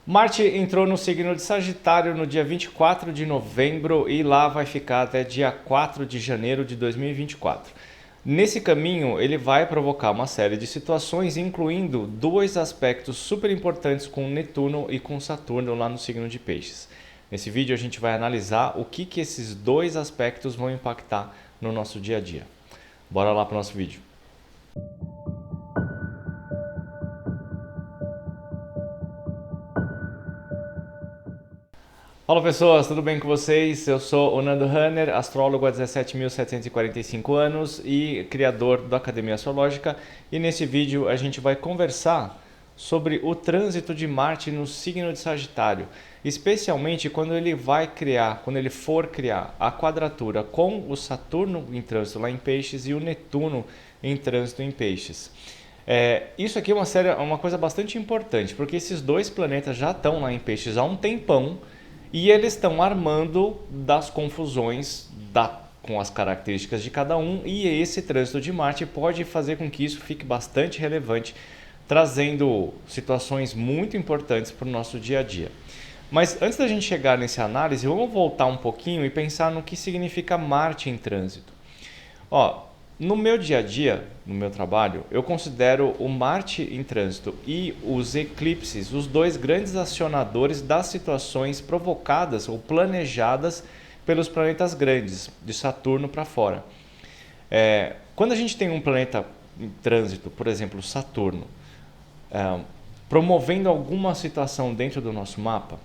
Marte entrou no signo de Sagitário no dia 24 de novembro e lá vai ficar até dia 4 de janeiro de 2024. Nesse caminho, ele vai provocar uma série de situações, incluindo dois aspectos super importantes com Netuno e com Saturno lá no signo de Peixes. Nesse vídeo a gente vai analisar o que esses dois aspectos vão impactar no nosso dia a dia. Bora lá para o nosso vídeo. Fala pessoas, tudo bem com vocês? Eu sou o Nando Hanner, astrólogo há 17.745 anos e criador da Academia Astrológica, e nesse vídeo a gente vai conversar sobre o trânsito de Marte no signo de Sagitário, especialmente quando ele for criar a quadratura com o Saturno em trânsito lá em Peixes e o Netuno em trânsito em Peixes. Isso aqui é uma coisa bastante importante, porque esses dois planetas já estão lá em Peixes há um tempão, e eles estão armando das confusões com as características de cada um, e esse trânsito de Marte pode fazer com que isso fique bastante relevante, trazendo situações muito importantes para o nosso dia a dia. Mas antes da gente chegar nessa análise, vamos voltar um pouquinho e pensar no que significa Marte em trânsito. No meu dia a dia, no meu trabalho, eu considero o Marte em trânsito e os eclipses os dois grandes acionadores das situações provocadas ou planejadas pelos planetas grandes, de Saturno para fora. Quando a gente tem um planeta em trânsito, por exemplo, Saturno, promovendo alguma situação dentro do nosso mapa,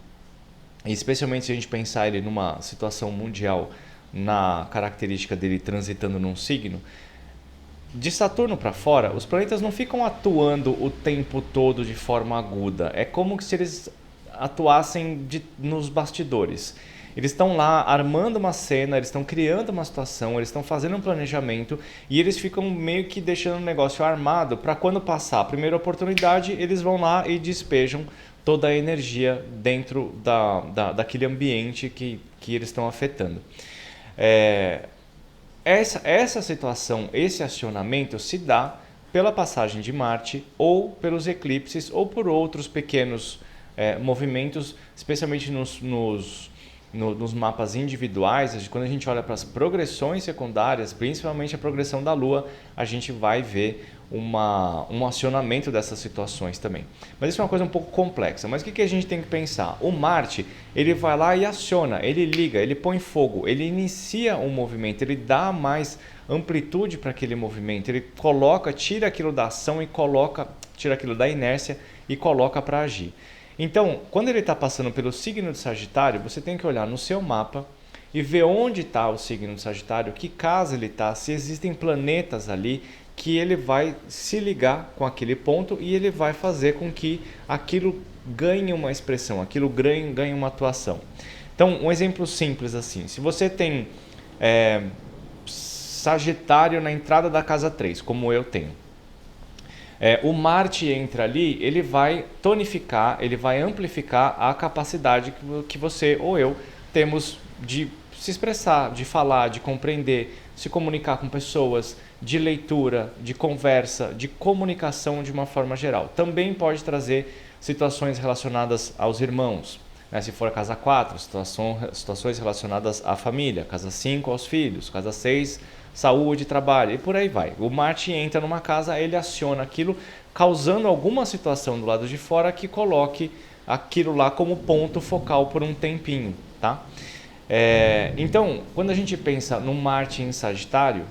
e especialmente se a gente pensar ele numa situação mundial, na característica dele transitando num signo, de Saturno para fora, os planetas não ficam atuando o tempo todo de forma aguda. É como se eles atuassem nos bastidores. Eles estão lá armando uma cena, eles estão criando uma situação, eles estão fazendo um planejamento e eles ficam meio que deixando o negócio armado para quando passar a primeira oportunidade, eles vão lá e despejam toda a energia dentro daquele ambiente que eles estão afetando. Essa situação, esse acionamento se dá pela passagem de Marte ou pelos eclipses ou por outros pequenos movimentos, especialmente nos mapas individuais. Quando a gente olha para as progressões secundárias, principalmente a progressão da Lua, a gente vai ver um acionamento dessas situações também. Mas isso é uma coisa um pouco complexa. Mas o que a gente tem que pensar? O Marte, ele vai lá e aciona, ele liga, ele põe fogo, ele inicia um movimento, ele dá mais amplitude para aquele movimento, ele tira aquilo da ação e tira aquilo da inércia e coloca para agir. Então, quando ele está passando pelo signo de Sagitário, você tem que olhar no seu mapa e ver onde está o signo de Sagitário, que casa ele está, se existem planetas ali, que ele vai se ligar com aquele ponto e ele vai fazer com que aquilo ganhe uma expressão, aquilo ganhe uma atuação. Então, um exemplo simples assim, se você tem Sagitário na entrada da casa 3, como eu tenho, o Marte entra ali, ele vai tonificar, ele vai amplificar a capacidade que você ou eu temos de se expressar, de falar, de compreender, se comunicar com pessoas, de leitura, de conversa, de comunicação de uma forma geral. Também pode trazer situações relacionadas aos irmãos, né? Se for a casa 4, situações relacionadas à família, casa 5 aos filhos, casa 6 saúde, trabalho e por aí vai. O Marte entra numa casa, ele aciona aquilo, causando alguma situação do lado de fora que coloque aquilo lá como ponto focal por um tempinho, tá? Então, quando a gente pensa no Marte em Sagitário,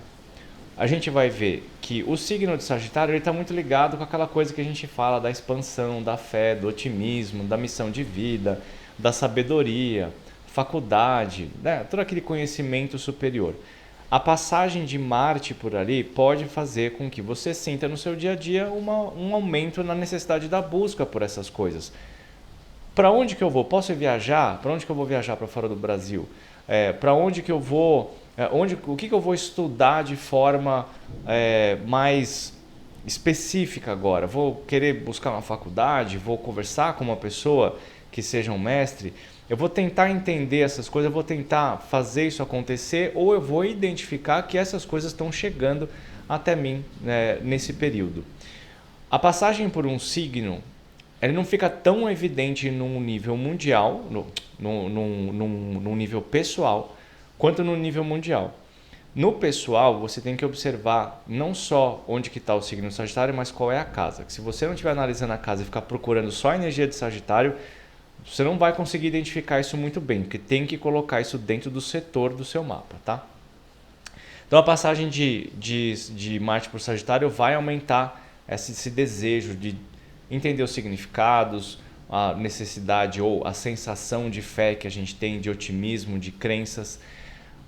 a gente vai ver que o signo de Sagitário está muito ligado com aquela coisa que a gente fala da expansão, da fé, do otimismo, da missão de vida, da sabedoria, faculdade, né? Todo aquele conhecimento superior. A passagem de Marte por ali pode fazer com que você sinta no seu dia a dia um aumento na necessidade da busca por essas coisas. Para onde que eu vou? Posso viajar? Para onde que eu vou viajar para fora do Brasil? Para onde que eu vou? O que eu vou estudar de forma mais específica agora? Vou querer buscar uma faculdade? Vou conversar com uma pessoa que seja um mestre? Eu vou tentar entender essas coisas, eu vou tentar fazer isso acontecer, ou eu vou identificar que essas coisas estão chegando até mim, né, nesse período. A passagem por um signo ele não fica tão evidente num nível mundial, num nível pessoal, quanto no nível mundial. No pessoal, você tem que observar não só onde que está o signo de Sagitário, mas qual é a casa. Se você não estiver analisando a casa e ficar procurando só a energia de Sagitário, você não vai conseguir identificar isso muito bem, porque tem que colocar isso dentro do setor do seu mapa, tá? Então a passagem de Marte por Sagitário vai aumentar esse desejo de entender os significados, a necessidade ou a sensação de fé que a gente tem, de otimismo, de crenças.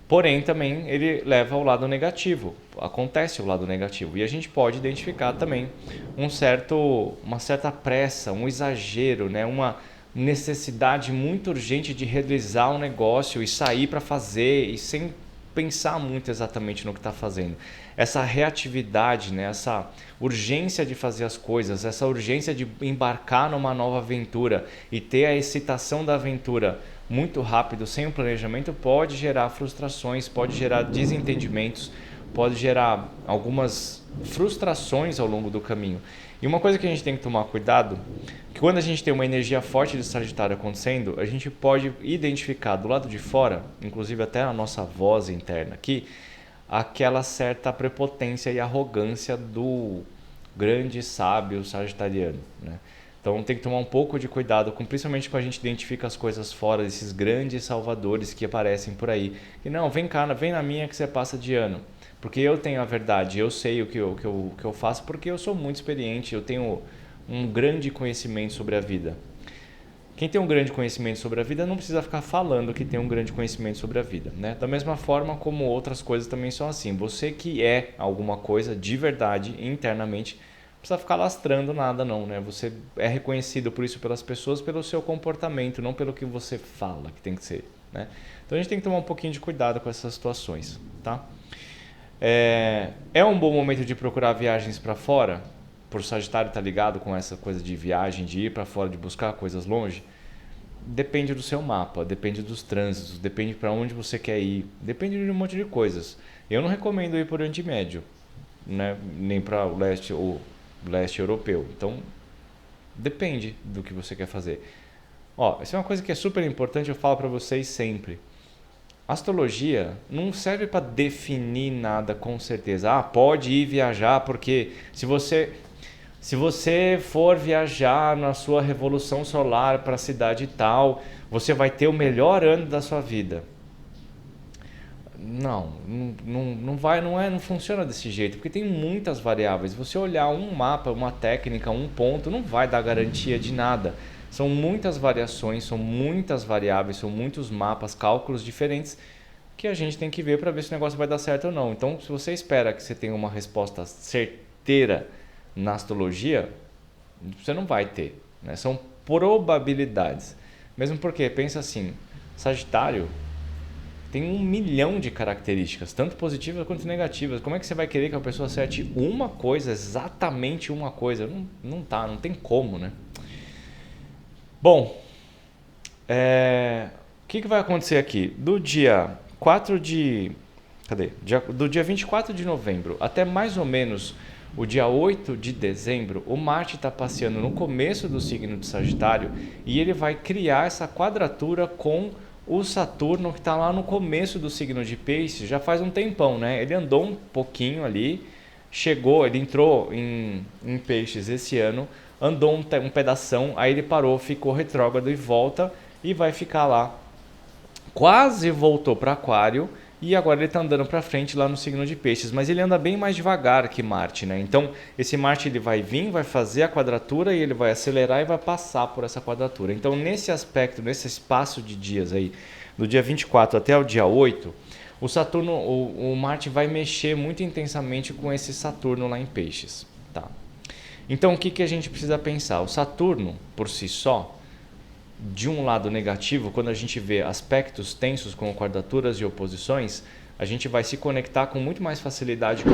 Porém, também ele leva ao lado negativo, acontece o lado negativo. E a gente pode identificar também uma certa pressa, um exagero, né? Uma necessidade muito urgente de realizar um negócio e sair para fazer e sem pensar muito exatamente no que está fazendo. Essa reatividade, né? Essa urgência de fazer as coisas, essa urgência de embarcar numa nova aventura e ter a excitação da aventura muito rápido, sem um planejamento, pode gerar frustrações, pode gerar desentendimentos, pode gerar algumas frustrações ao longo do caminho. E uma coisa que a gente tem que tomar cuidado, que quando a gente tem uma energia forte de Sagitário acontecendo, a gente pode identificar do lado de fora, inclusive até a nossa voz interna aqui, aquela certa prepotência e arrogância do grande sábio sagitariano, né? Então tem que tomar um pouco de cuidado, principalmente quando a gente identifica as coisas fora desses grandes salvadores que aparecem por aí. E não, vem cá, vem na minha que você passa de ano. Porque eu tenho a verdade, eu sei o que eu faço porque eu sou muito experiente, eu tenho um grande conhecimento sobre a vida. Quem tem um grande conhecimento sobre a vida não precisa ficar falando que tem um grande conhecimento sobre a vida, né? Da mesma forma como outras coisas também são assim. Você que é alguma coisa de verdade internamente, não precisa ficar lastrando nada não, né? Você é reconhecido por isso pelas pessoas, pelo seu comportamento, não pelo que você fala que tem que ser, né? Então a gente tem que tomar um pouquinho de cuidado com essas situações, tá? É um bom momento de procurar viagens para fora? Por Sagitário estar ligado com essa coisa de viagem, de ir para fora, de buscar coisas longe? Depende do seu mapa, depende dos trânsitos, depende para onde você quer ir, depende de um monte de coisas. Eu não recomendo ir por Oriente Médio, né? Nem para o leste ou leste europeu. Então, depende do que você quer fazer. Ó, isso é uma coisa que é super importante, eu falo para vocês sempre. Astrologia não serve para definir nada com certeza. Ah, pode ir viajar porque se você for viajar na sua revolução solar para a cidade tal, você vai ter o melhor ano da sua vida. Não vai, não funciona desse jeito, porque tem muitas variáveis. Você olhar um mapa, uma técnica, um ponto, não vai dar garantia de nada. São muitas variações, são muitas variáveis, são muitos mapas, cálculos diferentes que a gente tem que ver para ver se o negócio vai dar certo ou não. Então, se você espera que você tenha uma resposta certeira na astrologia, você não vai ter, né? São probabilidades. Mesmo porque, pensa assim, Sagitário tem 1 milhão de características, tanto positivas quanto negativas. Como é que você vai querer que a pessoa acerte uma coisa, exatamente uma coisa? Não tem como, né? Bom, o que vai acontecer aqui? Do dia 24 de novembro até mais ou menos o dia 8 de dezembro, o Marte está passeando no começo do signo de Sagitário e ele vai criar essa quadratura com o Saturno que está lá no começo do signo de Peixes, já faz um tempão, né? Ele andou um pouquinho ali, ele entrou em Peixes esse ano, andou um pedação, aí ele parou, ficou retrógrado e volta e vai ficar lá. Quase voltou para Aquário e agora ele está andando para frente lá no signo de Peixes, mas ele anda bem mais devagar que Marte, né? Então esse Marte ele vai vir, vai fazer a quadratura e ele vai acelerar e vai passar por essa quadratura. Então nesse aspecto, nesse espaço de dias aí, do dia 24 até o dia 8, o Marte vai mexer muito intensamente com esse Saturno lá em Peixes, tá? Então o que a gente precisa pensar? O Saturno por si só, de um lado negativo, quando a gente vê aspectos tensos como quadraturas e oposições, a gente vai se conectar com muito mais facilidade com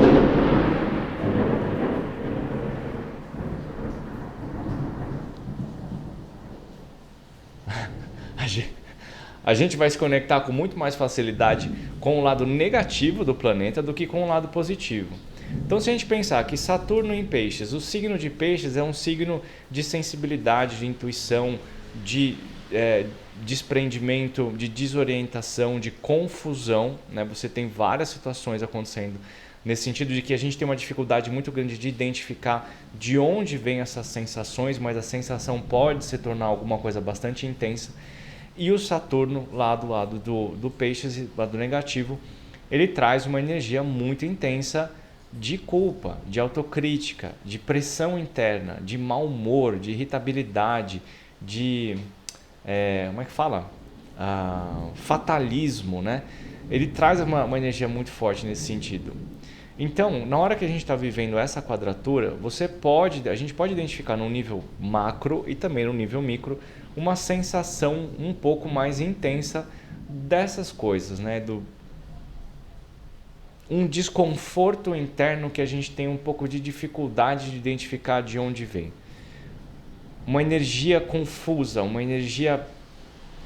a gente vai se conectar com muito mais facilidade com o lado negativo do planeta do que com o lado positivo. Então, se a gente pensar que Saturno em Peixes, o signo de Peixes é um signo de sensibilidade, de intuição, de desprendimento, de desorientação, de confusão, né? Você tem várias situações acontecendo nesse sentido de que a gente tem uma dificuldade muito grande de identificar de onde vêm essas sensações, mas a sensação pode se tornar alguma coisa bastante intensa. E o Saturno, lá do lado do Peixes, lado negativo, ele traz uma energia muito intensa de culpa, de autocrítica, de pressão interna, de mau humor, de irritabilidade, de como é que fala? Fatalismo, né? Ele traz uma energia muito forte nesse sentido. Então, na hora que a gente está vivendo essa quadratura, a gente pode identificar no nível macro e também no nível micro uma sensação um pouco mais intensa dessas coisas, né? Um desconforto interno que a gente tem um pouco de dificuldade de identificar de onde vem. Uma energia confusa, uma energia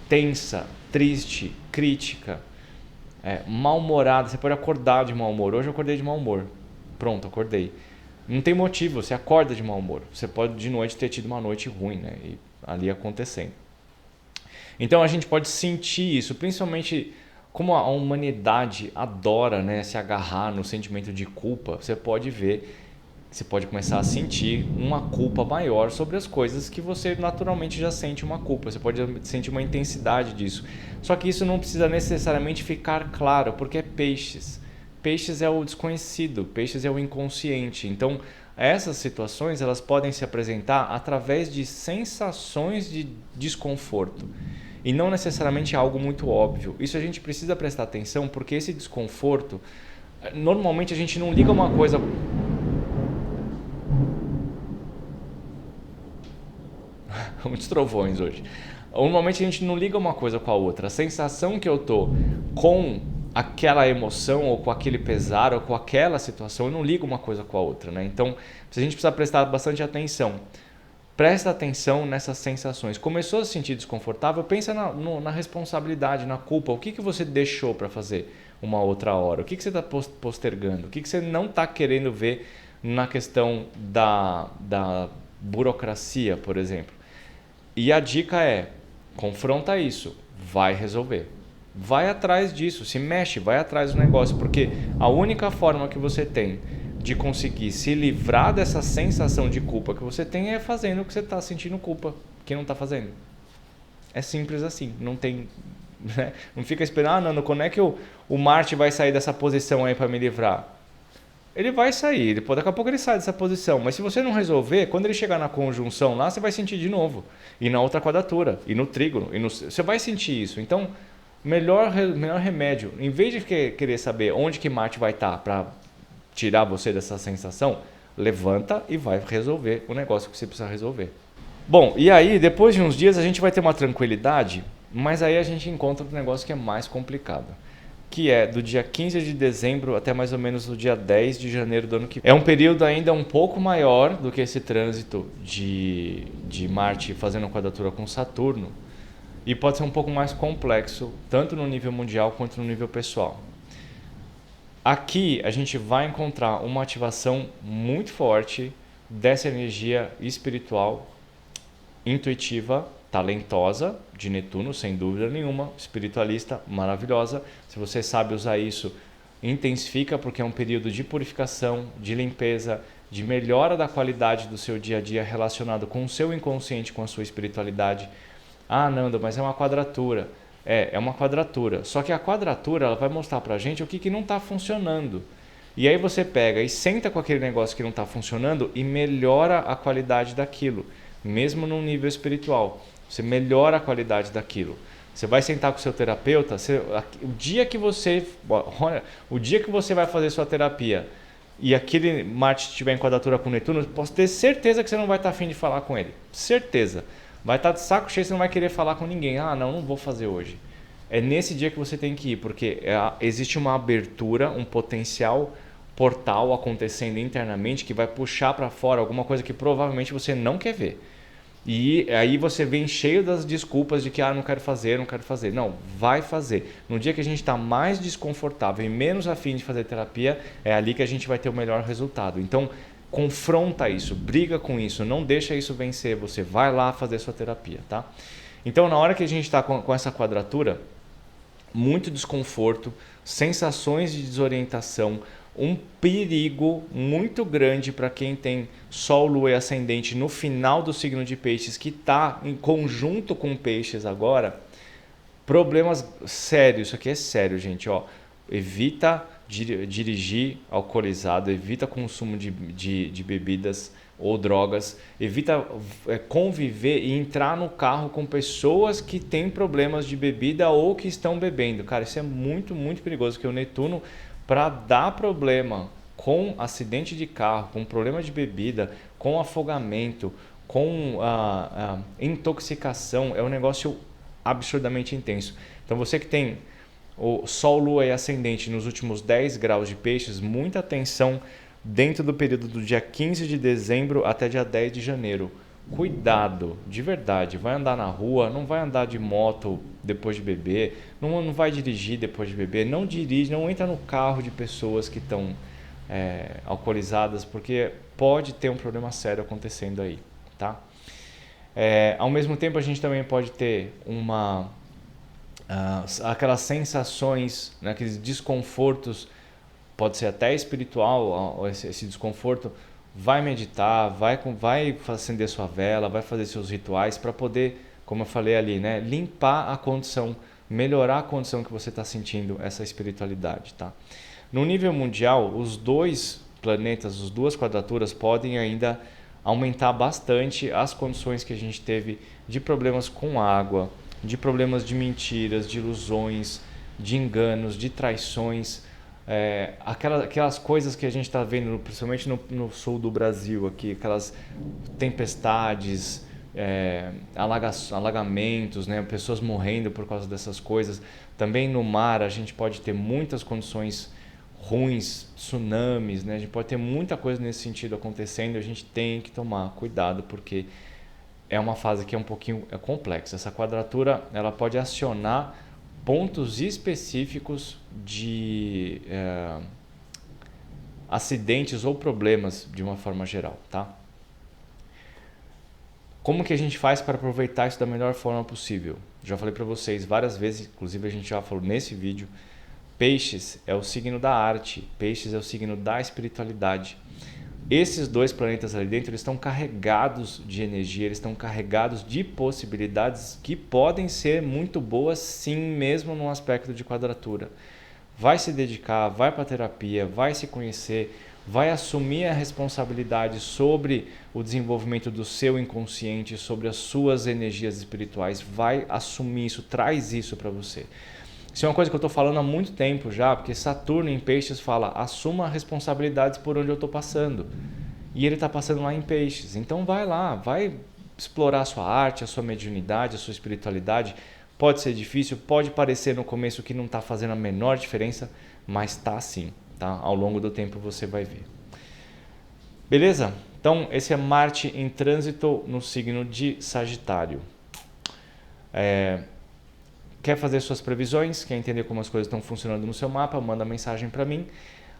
tensa, triste, crítica, mal-humorada. Você pode acordar de mau humor. Hoje eu acordei de mau humor. Pronto, acordei. Não tem motivo, você acorda de mau humor. Você pode de noite ter tido uma noite ruim, né? E ali acontecendo. Então a gente pode sentir isso, principalmente como a humanidade adora, né, se agarrar no sentimento de culpa. Você pode ver, você pode começar a sentir uma culpa maior sobre as coisas que você naturalmente já sente uma culpa. Você pode sentir uma intensidade disso. Só que isso não precisa necessariamente ficar claro, porque é Peixes. Peixes é o desconhecido, Peixes é o inconsciente. Então, essas situações elas podem se apresentar através de sensações de desconforto. E não necessariamente algo muito óbvio. Isso a gente precisa prestar atenção, porque esse desconforto, normalmente a gente não liga uma coisa... Muitos trovões hoje. Normalmente a gente não liga uma coisa com a outra. A sensação que eu tô com aquela emoção, ou com aquele pesar, ou com aquela situação, eu não ligo uma coisa com a outra, né? Então, a gente precisa prestar bastante atenção. Presta atenção nessas sensações. Começou a se sentir desconfortável, pensa na responsabilidade, na culpa. O que você deixou para fazer uma outra hora? O que você está postergando? O que você não está querendo ver na questão da burocracia, por exemplo? E a dica é, confronta isso, vai resolver. Vai atrás disso, se mexe, vai atrás do negócio, porque a única forma que você tem de conseguir se livrar dessa sensação de culpa que você tem é fazendo o que você está sentindo culpa, que não está fazendo. É simples assim, não tem... Né? Não fica esperando, Nando, quando é que o Marte vai sair dessa posição aí para me livrar? Ele vai sair, daqui a pouco ele sai dessa posição, mas se você não resolver, quando ele chegar na conjunção lá, você vai sentir de novo, e na outra quadratura, e no trígono, você vai sentir isso. Então, melhor remédio, em vez de querer saber onde que Marte vai estar para tirar você dessa sensação, levanta e vai resolver o negócio que você precisa resolver. Bom, e aí depois de uns dias a gente vai ter uma tranquilidade, mas aí a gente encontra um negócio que é mais complicado, que é do dia 15 de dezembro até mais ou menos o dia 10 de janeiro do ano que vem. É um período ainda um pouco maior do que esse trânsito de Marte fazendo quadratura com Saturno, e pode ser um pouco mais complexo, tanto no nível mundial quanto no nível pessoal. Aqui a gente vai encontrar uma ativação muito forte dessa energia espiritual, intuitiva, talentosa, de Netuno, sem dúvida nenhuma, espiritualista, maravilhosa. Se você sabe usar isso, intensifica, porque é um período de purificação, de limpeza, de melhora da qualidade do seu dia a dia relacionado com o seu inconsciente, com a sua espiritualidade. Ah, Nando, mas é uma quadratura. É uma quadratura. Só que a quadratura ela vai mostrar pra gente o que não está funcionando. E aí você pega e senta com aquele negócio que não está funcionando e melhora a qualidade daquilo. Mesmo num nível espiritual. Você melhora a qualidade daquilo. Você vai sentar com o seu terapeuta, o dia que você vai fazer sua terapia e aquele Marte estiver em quadratura com Netuno, posso ter certeza que você não vai estar afim de falar com ele. Certeza. Vai estar de saco cheio, você não vai querer falar com ninguém. Ah, não vou fazer hoje. É nesse dia que você tem que ir, porque existe uma abertura, um potencial portal acontecendo internamente que vai puxar para fora alguma coisa que provavelmente você não quer ver. E aí você vem cheio das desculpas de que não quero fazer, não quero fazer. Não, vai fazer. No dia que a gente está mais desconfortável e menos afim de fazer terapia, é ali que a gente vai ter o melhor resultado. Então, confronta isso, briga com isso, não deixa isso vencer. Você vai lá fazer sua terapia, tá? Então, na hora que a gente está com essa quadratura, muito desconforto, sensações de desorientação, um perigo muito grande para quem tem Sol, Lua e Ascendente no final do signo de Peixes, que está em conjunto com Peixes agora. Problemas sérios, isso aqui é sério, gente. Ó, evita dirigir alcoolizado, evita consumo de bebidas ou drogas, evita conviver e entrar no carro com pessoas que têm problemas de bebida ou que estão bebendo. Cara, isso é muito, muito perigoso, porque o Netuno, para dar problema com acidente de carro, com problema de bebida, com afogamento, com intoxicação, é um negócio absurdamente intenso. Então você que tem o Sol, Lua e Ascendente nos últimos 10 graus de Peixes, muita atenção dentro do período do dia 15 de dezembro até dia 10 de janeiro. Cuidado, de verdade, vai andar na rua, não vai andar de moto depois de beber, não vai dirigir depois de beber, não dirige, não entra no carro de pessoas que estão alcoolizadas, porque pode ter um problema sério acontecendo aí, tá? Ao mesmo tempo a gente também pode ter aquelas sensações, né, aqueles desconfortos, pode ser até espiritual esse desconforto. Vai meditar, vai acender sua vela, vai fazer seus rituais para poder, como eu falei ali, né, limpar a condição, melhorar a condição que você está sentindo, essa espiritualidade, tá? No nível mundial, os dois planetas, as duas quadraturas podem ainda aumentar bastante as condições que a gente teve de problemas com água, de problemas de mentiras, de ilusões, de enganos, de traições, aquelas coisas que a gente está vendo, principalmente no sul do Brasil, aqui, aquelas tempestades, alagamentos, né? Pessoas morrendo por causa dessas coisas. Também no mar a gente pode ter muitas condições ruins, tsunamis, né? A gente pode ter muita coisa nesse sentido acontecendo. A gente tem que tomar cuidado, porque é uma fase que é um pouquinho complexa. Essa quadratura ela pode acionar pontos específicos de acidentes ou problemas de uma forma geral, tá? Como que a gente faz para aproveitar isso da melhor forma possível? Já falei para vocês várias vezes, inclusive a gente já falou nesse vídeo, Peixes é o signo da arte, Peixes é o signo da espiritualidade. Esses dois planetas ali dentro, eles estão carregados de energia, eles estão carregados de possibilidades que podem ser muito boas, sim, mesmo num aspecto de quadratura. Vai se dedicar, vai para a terapia, vai se conhecer, vai assumir a responsabilidade sobre o desenvolvimento do seu inconsciente, sobre as suas energias espirituais, vai assumir isso, traz isso para você. Isso é uma coisa que eu estou falando há muito tempo já, porque Saturno em Peixes fala, assuma responsabilidades por onde eu estou passando. E ele está passando lá em Peixes. Então vai lá, vai explorar a sua arte, a sua mediunidade, a sua espiritualidade. Pode ser difícil, pode parecer no começo que não está fazendo a menor diferença, mas está sim. Tá? Ao longo do tempo você vai ver. Beleza? Então esse é Marte em trânsito no signo de Sagitário. Quer fazer suas previsões? Quer entender como as coisas estão funcionando no seu mapa? Manda mensagem para mim.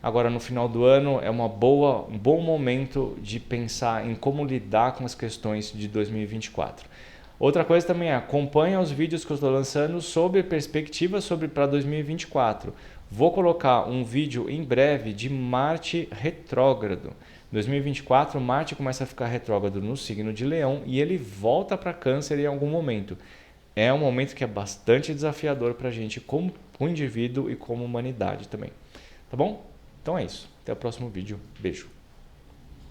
Agora no final do ano é um bom momento de pensar em como lidar com as questões de 2024. Outra coisa também é, acompanha os vídeos que eu estou lançando sobre perspectivas para 2024. Vou colocar um vídeo em breve de Marte retrógrado. 2024, Marte começa a ficar retrógrado no signo de Leão e ele volta para Câncer em algum momento. É um momento que é bastante desafiador para a gente como indivíduo e como humanidade também. Tá bom? Então é isso. Até o próximo vídeo. Beijo.